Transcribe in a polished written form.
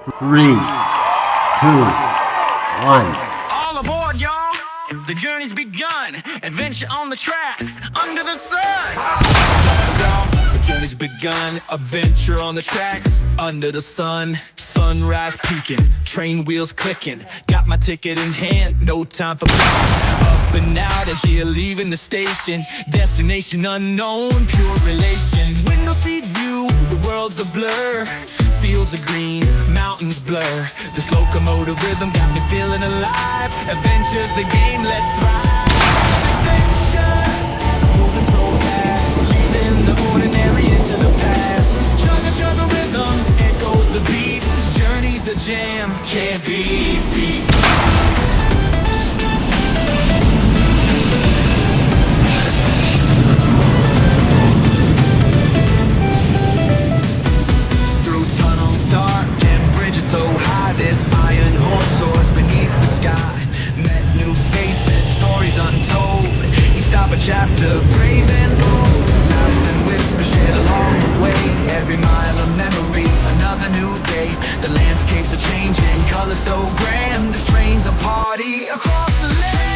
Three, two, one. All aboard, y'all! The journey's begun. Adventure on the tracks, under the sun. The journey's begun. Adventure on the tracks, under the sun. Sunrise peeking, train wheels clicking. Got my ticket in hand, no time for picking. Up and out of here, leaving the station. Destination unknown, pure relation. Window seat view, the world's a blur. Fields are green, mountains blur. This locomotive rhythm got me feeling alive. Adventure's the game, let's thrive. Adventures, moving so fast, leaving the ordinary into the past. Chugga chugga rhythm, echoes the beat. This journey's a jam, can't be beat. So high, this iron horse soars beneath the sky. Met new faces, stories untold. Each stop a chapter, brave and bold. Laughs and whispers shared along the way. Every mile a memory, another new day. The landscapes are changing, colors so grand. This train's a party across the land.